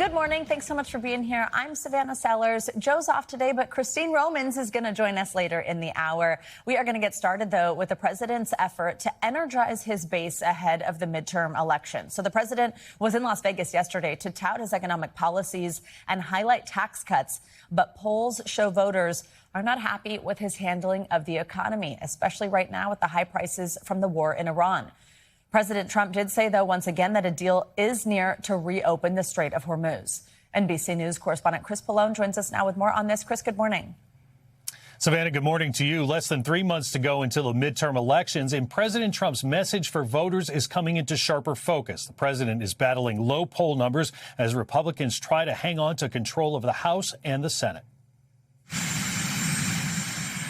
Good morning. Thanks so much for being here. I'm Savannah Sellers. Joe's off today, but Christine Romans is going to join us later in the hour. We are going to get started, though, with the president's effort to energize his base ahead of the midterm election. So the president was in Las Vegas yesterday to tout his economic policies and highlight tax cuts. But polls show voters are not happy with his handling of the economy, especially right now with the high prices from the war in Iran. President Trump did say, though, once again, that a deal is near to reopen the Strait of Hormuz. NBC News correspondent Chris Pallone joins us now with more on this. Chris, good morning. Savannah, good morning to you. Less than 3 months to go until the midterm elections, and President Trump's message for voters is coming into sharper focus. The president is battling low poll numbers as Republicans try to hang on to control of the House and the Senate.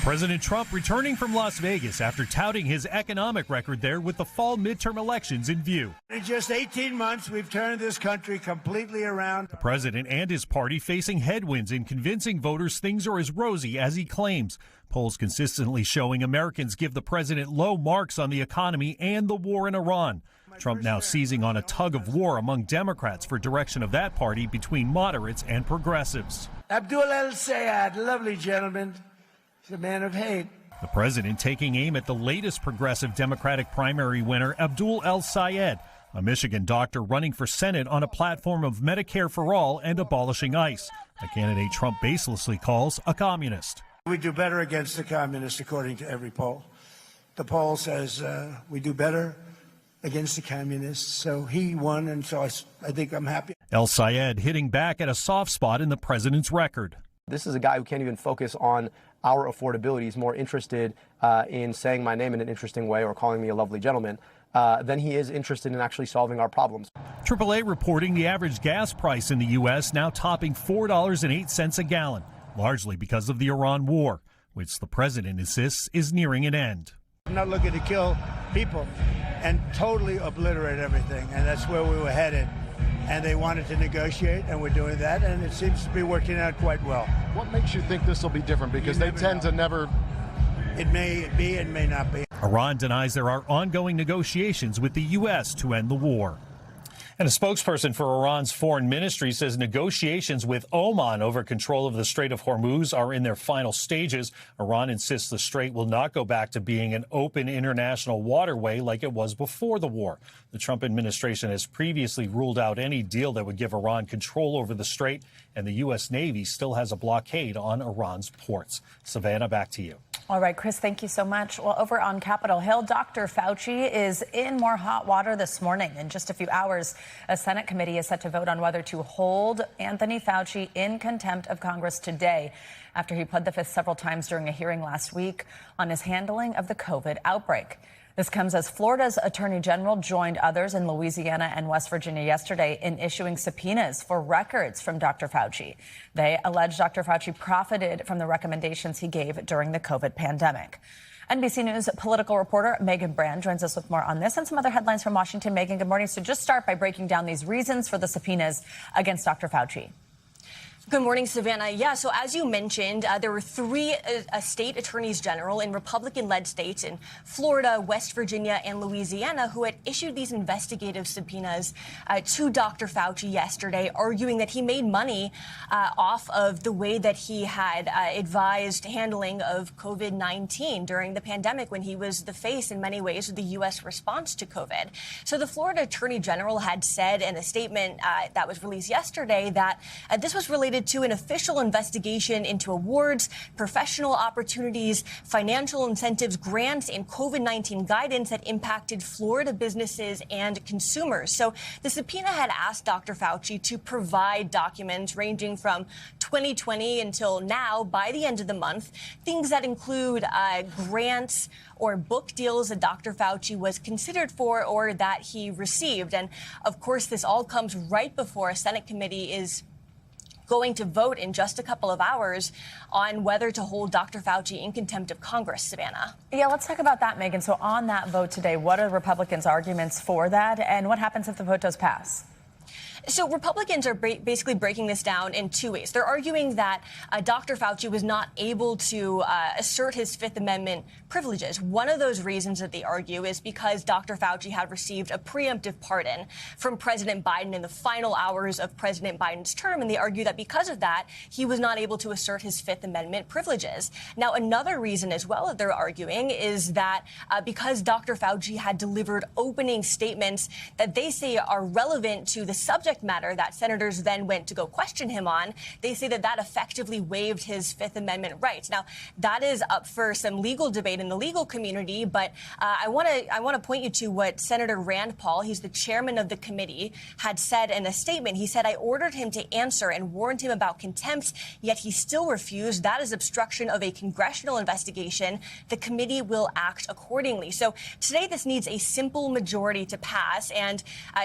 President Trump returning from Las Vegas after touting his economic record there with the fall midterm elections in view. In just 18 months, we've turned this country completely around. The president and his party facing headwinds in convincing voters things are as rosy as he claims. Polls consistently showing Americans give the president low marks on the economy and the war in Iran. Trump now seizing on a tug of war among Democrats for direction of that party between moderates and progressives. Abdul El-Sayed, lovely gentleman. He's a man of hate. The president taking aim at the latest progressive Democratic primary winner, Abdul El-Sayed, a Michigan doctor running for Senate on a platform of Medicare for all and abolishing ICE, a candidate Trump baselessly calls a communist. We do better against the communists, according to every poll. The poll says we do better against the communists. So he won, and so I think I'm happy. El-Sayed hitting back at a soft spot in the president's record. This is a guy who can't even focus on our affordability. He's more interested in saying my name in an interesting way or calling me a lovely gentleman than he is interested in actually solving our problems. AAA reporting the average gas price in the U.S. now topping $4.08 a gallon, largely because of the Iran war, which the president insists is nearing an end. I'm not looking to kill people and totally obliterate everything, and that's where we were headed. And they wanted to negotiate, and we're doing that, and it seems to be working out quite well. What makes you think this will be different? Because they tend to never... It may be, it may not be. Iran denies there are ongoing negotiations with the U.S. to end the war. And a spokesperson for Iran's foreign ministry says negotiations with Oman over control of the Strait of Hormuz are in their final stages. Iran insists the strait will not go back to being an open international waterway like it was before the war. The Trump administration has previously ruled out any deal that would give Iran control over the strait, and the U.S. Navy still has a blockade on Iran's ports. Savannah, back to you. All right, Chris, thank you so much. Well, over on Capitol Hill, Dr. Fauci is in more hot water this morning. In just a few hours, a Senate committee is set to vote on whether to hold Anthony Fauci in contempt of Congress today after he pled the fifth several times during a hearing last week on his handling of the COVID outbreak. This comes as Florida's Attorney General joined others in Louisiana and West Virginia yesterday in issuing subpoenas for records from Dr. Fauci. They allege Dr. Fauci profited from the recommendations he gave during the COVID pandemic. NBC News political reporter Megan Brand joins us with more on this and some other headlines from Washington. Megan, good morning. So just start by breaking down these reasons for the subpoenas against Dr. Fauci. Good morning, Savannah. Yeah, so as you mentioned, there were three state attorneys general in Republican-led states in Florida, West Virginia, and Louisiana who had issued these investigative subpoenas to Dr. Fauci yesterday, arguing that he made money off of the way that he had advised handling of COVID-19 during the pandemic when he was the face in many ways of the U.S. response to COVID. So the Florida Attorney General had said in a statement that was released yesterday that this was related to an official investigation into awards, professional opportunities, financial incentives, grants, and COVID-19 guidance that impacted Florida businesses and consumers. So the subpoena had asked Dr. Fauci to provide documents ranging from 2020 until now by the end of the month, things that include grants or book deals that Dr. Fauci was considered for or that he received. And of course, this all comes right before a Senate committee is going to vote in just a couple of hours on whether to hold Dr. Fauci in contempt of Congress, Savannah. Yeah, let's talk about that, Megan. So on that vote today, what are Republicans' arguments for that, and what happens if the vote does pass? So Republicans are basically breaking this down in two ways. They're arguing that Dr. Fauci was not able to assert his Fifth Amendment privileges. One of those reasons that they argue is because Dr. Fauci had received a preemptive pardon from President Biden in the final hours of President Biden's term, and they argue that because of that, he was not able to assert his Fifth Amendment privileges. Now, another reason as well that they're arguing is that because Dr. Fauci had delivered opening statements that they say are relevant to the subject matter that senators then went to go question him on, they say that that effectively waived his Fifth Amendment rights. Now, that is up for some legal debate in the legal community, but I want to point you to what Senator Rand Paul, he's the chairman of the committee, had said in a statement. He said, "I ordered him to answer and warned him about contempt, yet he still refused. That is obstruction of a congressional investigation. The committee will act accordingly." So today, this needs a simple majority to pass, and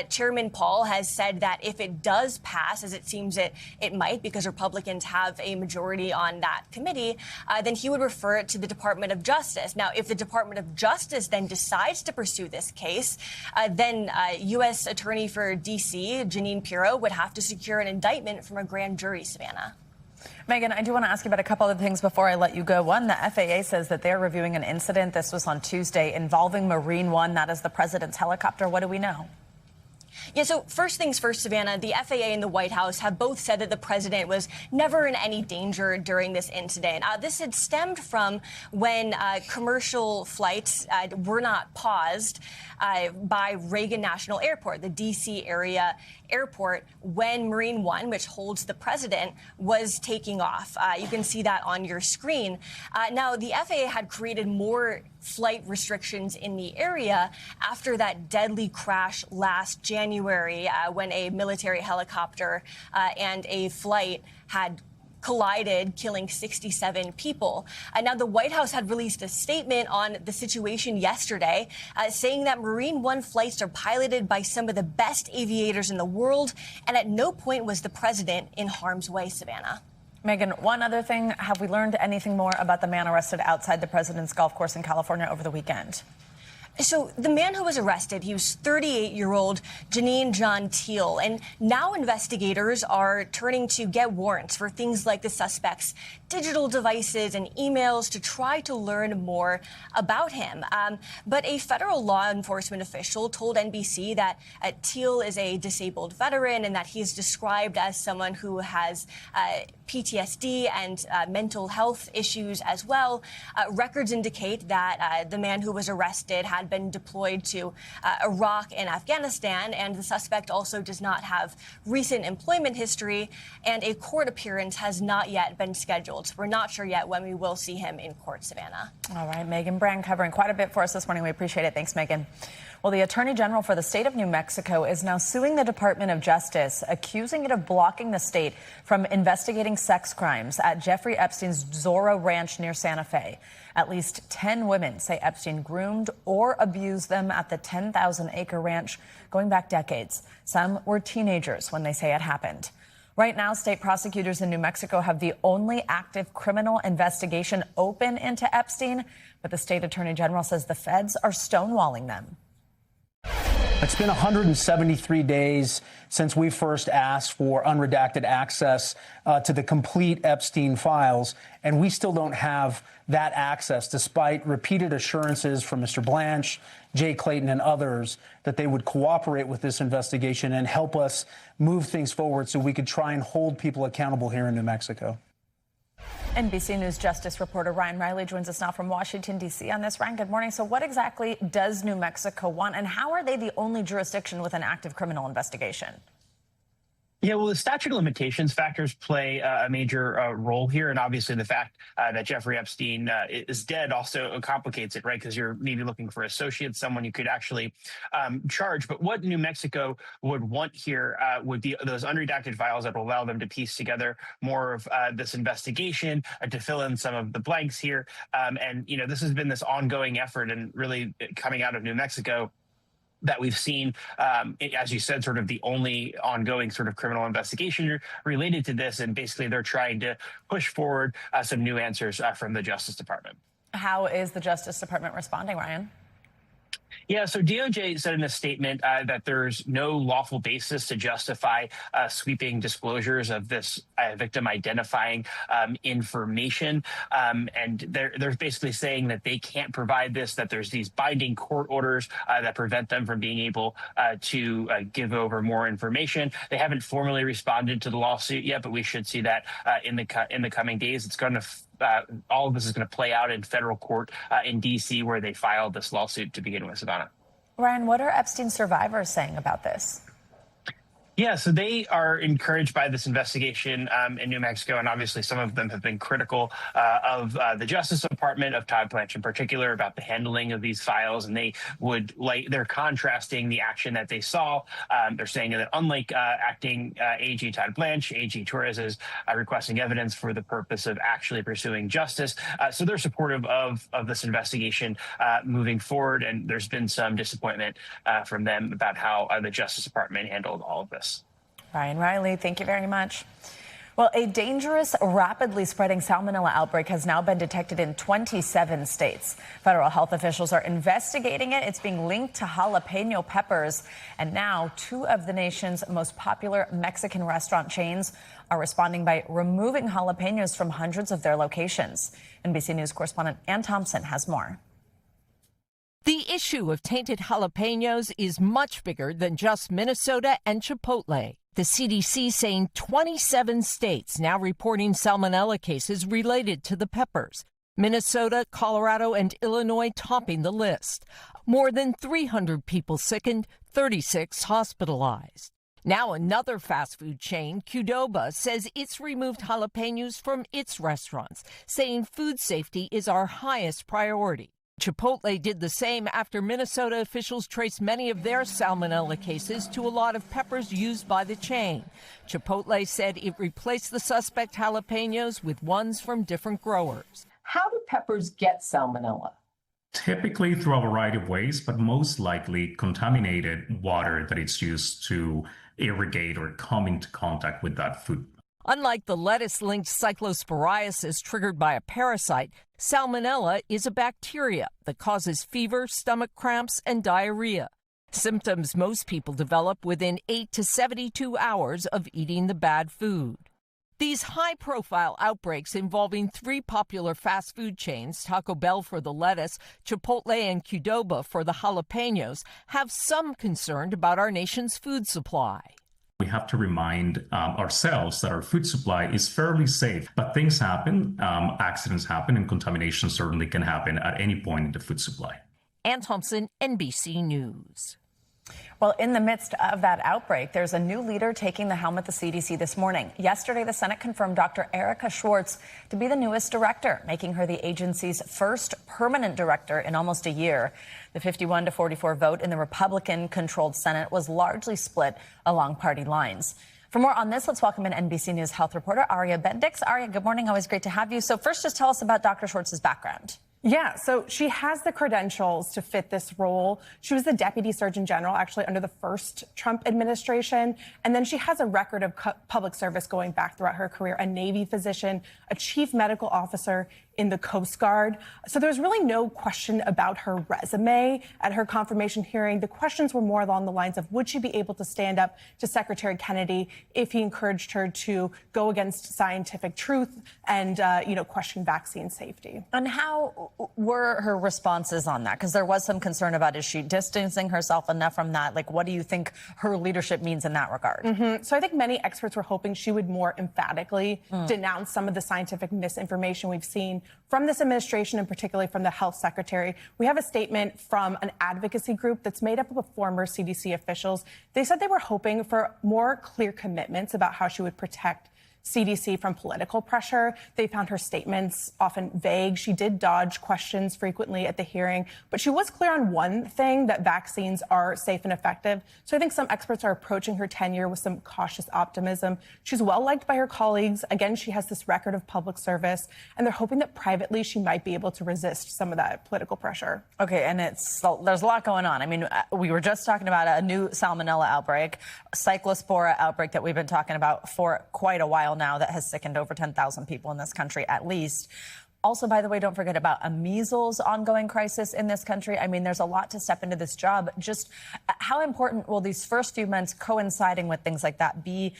Chairman Paul has said that if it does pass, as it seems it might, because Republicans have a majority on that committee, then he would refer it to the Department of Justice. Now, if the Department of Justice then decides to pursue this case, then U.S. Attorney for D.C., Jeanine Pirro, would have to secure an indictment from a grand jury, Savannah. Megan, I do want to ask you about a couple of things before I let you go. One, the FAA says that they're reviewing an incident. This was on Tuesday involving Marine One. That is the president's helicopter. What do we know? Yeah, so first things first, Savannah, the FAA and the White House have both said that the president was never in any danger during this incident. This had stemmed from when commercial flights were not paused by Reagan National Airport, the D.C. area airport, when Marine One, which holds the president, was taking off. You can see that on your screen. Now, the FAA had created more flight restrictions in the area after that deadly crash last January when a military helicopter and a flight had collided, killing 67 people. Now, the White House had released a statement on the situation yesterday, saying that Marine One flights are piloted by some of the best aviators in the world, and at no point was the president in harm's way, Savannah. Megan, one other thing. Have we learned anything more about the man arrested outside the president's golf course in California over the weekend? So the man who was arrested, he was 38-year-old Janine John Teal, and now investigators are turning to get warrants for things like the suspect's digital devices and emails to try to learn more about him. But a federal law enforcement official told NBC that Teal is a disabled veteran and that he's described as someone who has PTSD and mental health issues as well. Records indicate that the man who was arrested had been deployed to Iraq and Afghanistan, and the suspect also does not have recent employment history, and a court appearance has not yet been scheduled. So we're not sure yet when we will see him in court, Savannah. All right, Megan Brand covering quite a bit for us this morning. We appreciate it. Thanks, Megan. Well, the Attorney General for the state of New Mexico is now suing the Department of Justice, accusing it of blocking the state from investigating sex crimes at Jeffrey Epstein's Zorro Ranch near Santa Fe. At least 10 women say Epstein groomed or abused them at the 10,000-acre ranch going back decades. Some were teenagers when they say it happened. Right now, state prosecutors in New Mexico have the only active criminal investigation open into Epstein, but the state attorney general says the feds are stonewalling them. It's been 173 days since we first asked for unredacted access to the complete Epstein files, and we still don't have that access, despite repeated assurances from Mr. Blanche, Jay Clayton, and others that they would cooperate with this investigation and help us move things forward so we could try and hold people accountable here in New Mexico. NBC News Justice reporter Ryan Riley joins us now from Washington, D.C. on this. Ryan, good morning. So what exactly does New Mexico want, and how are they the only jurisdiction with an active criminal investigation? Yeah, well, the statute of limitations factors play a major role here. And obviously the fact that Jeffrey Epstein is dead also complicates it, right? Because you're maybe looking for associates, someone you could actually charge. But what New Mexico would want here would be those unredacted files that will allow them to piece together more of this investigation, to fill in some of the blanks here. And, you know, this has been this ongoing effort and really coming out of New Mexico that we've seen, as you said, sort of the only ongoing sort of criminal investigation related to this. And basically, they're trying to push forward some new answers from the Justice Department. How is the Justice Department responding, Ryan? Yeah, so DOJ said in a statement that there's no lawful basis to justify sweeping disclosures of this victim identifying information. And they're basically saying that they can't provide this, that there's these binding court orders that prevent them from being able to give over more information. They haven't formally responded to the lawsuit yet, but we should see that in the coming days. It's going to all of this is going to play out in federal court in D.C., where they filed this lawsuit to begin with. Savannah. Ryan, what are Epstein survivors saying about this? Yeah, so they are encouraged by this investigation in New Mexico, and obviously some of them have been critical of the Justice Department, of Todd Blanche in particular, about the handling of these files, and they're contrasting the action that they saw. They're saying that unlike acting AG Todd Blanche, AG Torres is requesting evidence for the purpose of actually pursuing justice. So they're supportive of this investigation moving forward, and there's been some disappointment from them about how the Justice Department handled all of this. Ryan Riley, thank you very much. Well, a dangerous, rapidly spreading salmonella outbreak has now been detected in 27 states. Federal health officials are investigating it. It's being linked to jalapeno peppers. And now 2 of the nation's most popular Mexican restaurant chains are responding by removing jalapeños from hundreds of their locations. NBC News correspondent Ann Thompson has more. The issue of tainted jalapenos is much bigger than just Minnesota and Chipotle. The CDC saying 27 states now reporting salmonella cases related to the peppers. Minnesota, Colorado, and Illinois topping the list. More than 300 people sickened, 36 hospitalized. Now another fast food chain, Qdoba, says it's removed jalapenos from its restaurants, saying food safety is our highest priority. Chipotle did the same after Minnesota officials traced many of their salmonella cases to a lot of peppers used by the chain. Chipotle said it replaced the suspect jalapenos with ones from different growers. How do peppers get salmonella? Typically through a variety of ways, but most likely contaminated water that it's used to irrigate or come into contact with that food. Unlike the lettuce-linked cyclosporiasis triggered by a parasite, salmonella is a bacteria that causes fever, stomach cramps, and diarrhea. Symptoms most people develop within 8 to 72 hours of eating the bad food. These high-profile outbreaks involving 3 popular fast food chains, Taco Bell for the lettuce, Chipotle and Qdoba for the jalapenos, have some concern about our nation's food supply. We have to remind ourselves that our food supply is fairly safe, but things happen, accidents happen, and contamination certainly can happen at any point in the food supply. Ann Thompson, NBC News. Well, in the midst of that outbreak, there's a new leader taking the helm at the CDC this morning. Yesterday, the Senate confirmed Dr. Erica Schwartz to be the newest director, making her the agency's first permanent director in almost a year. The 51-44 vote in the Republican-controlled Senate was largely split along party lines. For more on this, let's welcome in NBC News health reporter Aria Bendix. Aria, good morning. Always great to have you. So first, just tell us about Dr. Schwartz's background. Yeah, so she has the credentials to fit this role. She was the Deputy Surgeon General, actually, under the first Trump administration. And then she has a record of public service going back throughout her career, a Navy physician, a chief medical officer in the Coast Guard. So there's really no question about her resume at her confirmation hearing. The questions were more along the lines of, would she be able to stand up to Secretary Kennedy if he encouraged her to go against scientific truth and, question vaccine safety? And how were her responses on that? Because there was some concern about, is she distancing herself enough from that? Like, what do you think her leadership means in that regard? So I think many experts were hoping she would more emphatically denounce some of the scientific misinformation we've seen from this administration, and particularly from the health secretary. We have a statement from an advocacy group that's made up of former CDC officials. They said they were hoping for more clear commitments about how she would protect CDC from political pressure. They found her statements often vague. She did dodge questions frequently at the hearing, but she was clear on one thing, that vaccines are safe and effective. So I think some experts are approaching her tenure with some cautious optimism. She's well liked by her colleagues. Again, she has this record of public service, and they're hoping that privately she might be able to resist some of that political pressure. Okay, and there's a lot going on. I mean, we were just talking about a new salmonella outbreak, cyclospora outbreak that we've been talking about for quite a while now that has sickened over 10,000 people in this country at least. Also, by the way, don't forget about a measles ongoing crisis in this country. I mean, there's a lot to step into this job. Just how important will these first few months coinciding with things like that be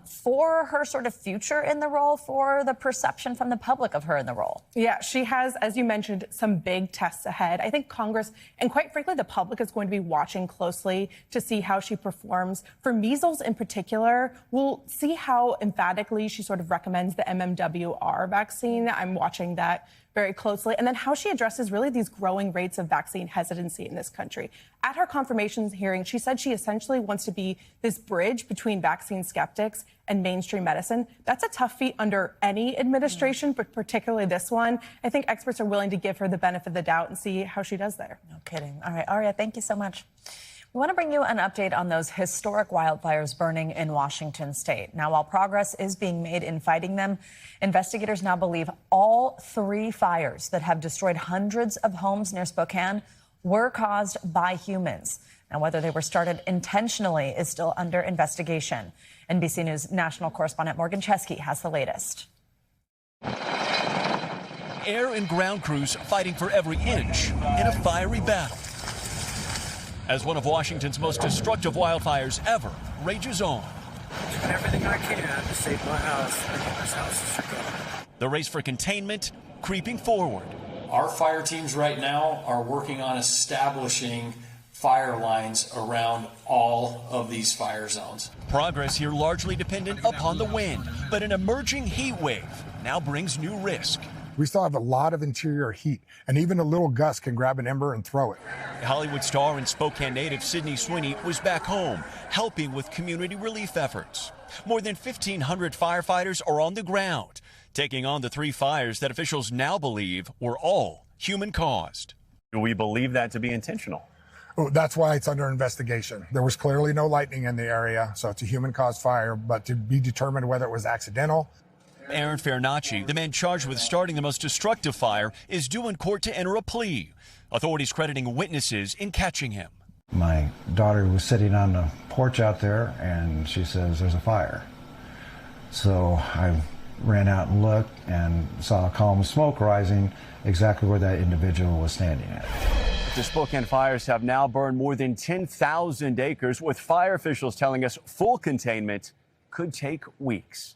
for her sort of future in the role, for the perception from the public of her in the role? Yeah, she has, as you mentioned, some big tests ahead. I think Congress and quite frankly, the public is going to be watching closely to see how she performs. For measles in particular, we'll see how emphatically she sort of recommends the MMWR vaccine. I'm watching that very closely. And then how she addresses really these growing rates of vaccine hesitancy in this country. At her confirmation hearing, she said she essentially wants to be this bridge between vaccine skeptics and mainstream medicine. That's a tough feat under any administration, but particularly this one. I think experts are willing to give her the benefit of the doubt and see how she does there. No kidding. All right, Aria, thank you so much. We want to bring you an update on those historic wildfires burning in Washington state. Now, while progress is being made in fighting them, investigators now believe all 3 fires that have destroyed hundreds of homes near Spokane were caused by humans. Now, whether they were started intentionally is still under investigation. NBC News national correspondent Morgan Chesky has the latest. Air and ground crews fighting for every inch in a fiery battle. As one of Washington's most destructive wildfires ever rages on. Doing everything I can to save my house. This house is gone. The race for containment creeping forward. Our fire teams right now are working on establishing fire lines around all of these fire zones. Progress here largely dependent upon the wind, but an emerging heat wave now brings new risk. We still have a lot of interior heat, and even a little gust can grab an ember and throw it. Hollywood star and Spokane native Sydney Sweeney was back home, helping with community relief efforts. More than 1,500 firefighters are on the ground, taking on the 3 fires that officials now believe were all human-caused. Do we believe that to be intentional? Oh, that's why it's under investigation. There was clearly no lightning in the area, so it's a human-caused fire, but to be determined whether it was accidental. Aaron Farinacci, the man charged with starting the most destructive fire, is due in court to enter a plea. Authorities crediting witnesses in catching him. My daughter was sitting on the porch out there, and she says, "There's a fire." So I ran out and looked and saw a column of smoke rising exactly where that individual was standing at. The Spokane fires have now burned more than 10,000 acres, with fire officials telling us full containment could take weeks.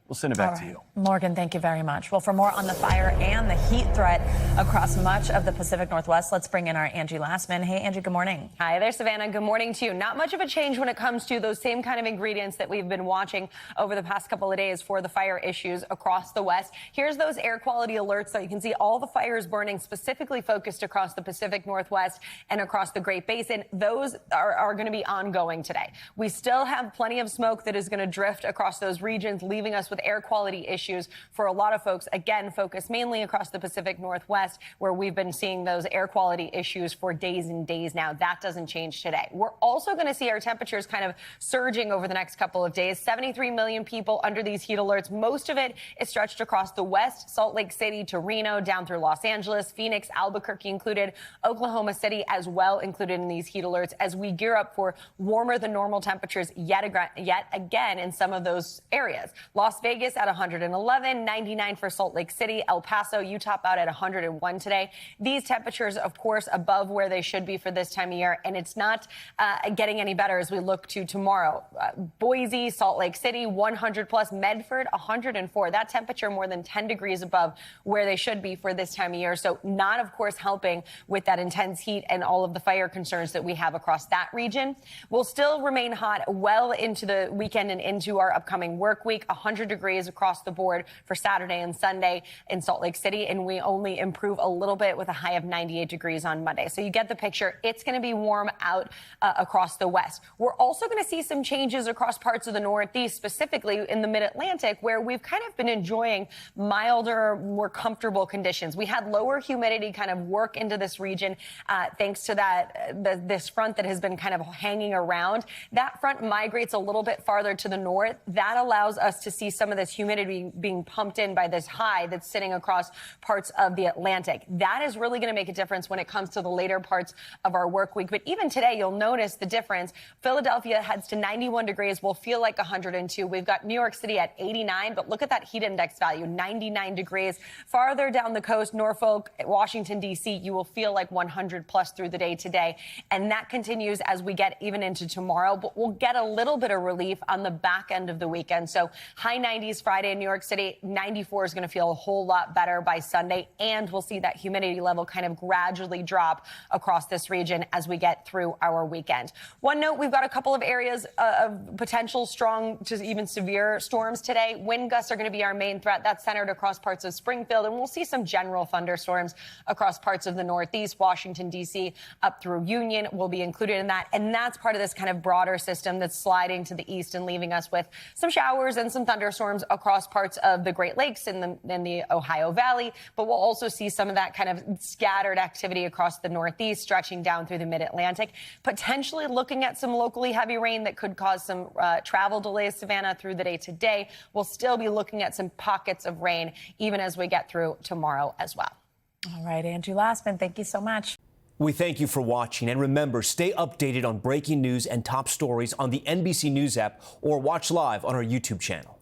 We'll send it back to you. Morgan, thank you very much. Well, for more on the fire and the heat threat across much of the Pacific Northwest, let's bring in our Angie Lastman. Hey, Angie, good morning. Hi there, Savannah. Good morning to you. Not much of a change when it comes to those same kind of ingredients that we've been watching over the past couple of days for the fire issues across the West. Here's those air quality alerts, so you can see all the fires burning, specifically focused across the Pacific Northwest and across the Great Basin. Those are going to be ongoing today. We still have plenty of smoke that is going to drift across those regions, leaving us with air quality issues for a lot of folks, again, focused mainly across the Pacific Northwest, where we've been seeing those air quality issues for days and days now. That doesn't change today. We're also going to see our temperatures kind of surging over the next couple of days. 73 million people under these heat alerts. Most of it is stretched across the West, Salt Lake City to Reno, down through Los Angeles, Phoenix, Albuquerque included, Oklahoma City as well included in these heat alerts, as we gear up for warmer than normal temperatures yet again in some of those areas. Las Vegas at 111, 99 for Salt Lake City, El Paso, you top out at 101 today. These temperatures, of course, above where they should be for this time of year, and it's not getting any better as we look to tomorrow. Boise, Salt Lake City, 100 plus, Medford, 104. That temperature more than 10 degrees above where they should be for this time of year. So not, of course, helping with that intense heat and all of the fire concerns that we have across that region. We'll still remain hot well into the weekend and into our upcoming work week. 100 degrees across the board for Saturday and Sunday in Salt Lake City, and we only improve a little bit with a high of 98 degrees on Monday. So you get the picture. It's going to be warm out across the West. We're also going to see some changes across parts of the Northeast, specifically in the Mid-Atlantic, where we've kind of been enjoying milder, more comfortable conditions. We had lower humidity kind of work into this region thanks to this front that has been kind of hanging around. That front migrates a little bit farther to the north. That allows us to see some of this humidity being pumped in by this high that's sitting across parts of the Atlantic. That is really going to make a difference when it comes to the later parts of our work week. But even today, you'll notice the difference. Philadelphia heads to 91 degrees. Will feel like 102. We've got New York City at 89, but look at that heat index value, 99 degrees. Farther down the coast, Norfolk, Washington, D.C., you will feel like 100 plus through the day today. And that continues as we get even into tomorrow, but we'll get a little bit of relief on the back end of the weekend. So high 90s Friday in New York City, 94 is going to feel a whole lot better by Sunday. And we'll see that humidity level kind of gradually drop across this region as we get through our weekend. One note, we've got a couple of areas of potential strong to even severe storms today. Wind gusts are going to be our main threat. That's centered across parts of Springfield, and we'll see some general thunderstorms across parts of the Northeast. Washington, D.C., up through Union will be included in that. And that's part of this kind of broader system that's sliding to the east and leaving us with some showers and some thunderstorms across parts of the Great Lakes in the Ohio Valley. But we'll also see some of that kind of scattered activity across the Northeast, stretching down through the mid-Atlantic, potentially looking at some locally heavy rain that could cause some travel delays, Savannah, through the day today. We'll still be looking at some pockets of rain even as we get through tomorrow as well. All right, Andrew Lastman, thank you so much. We thank you for watching, and remember, stay updated on breaking news and top stories on the NBC News app or watch live on our YouTube channel.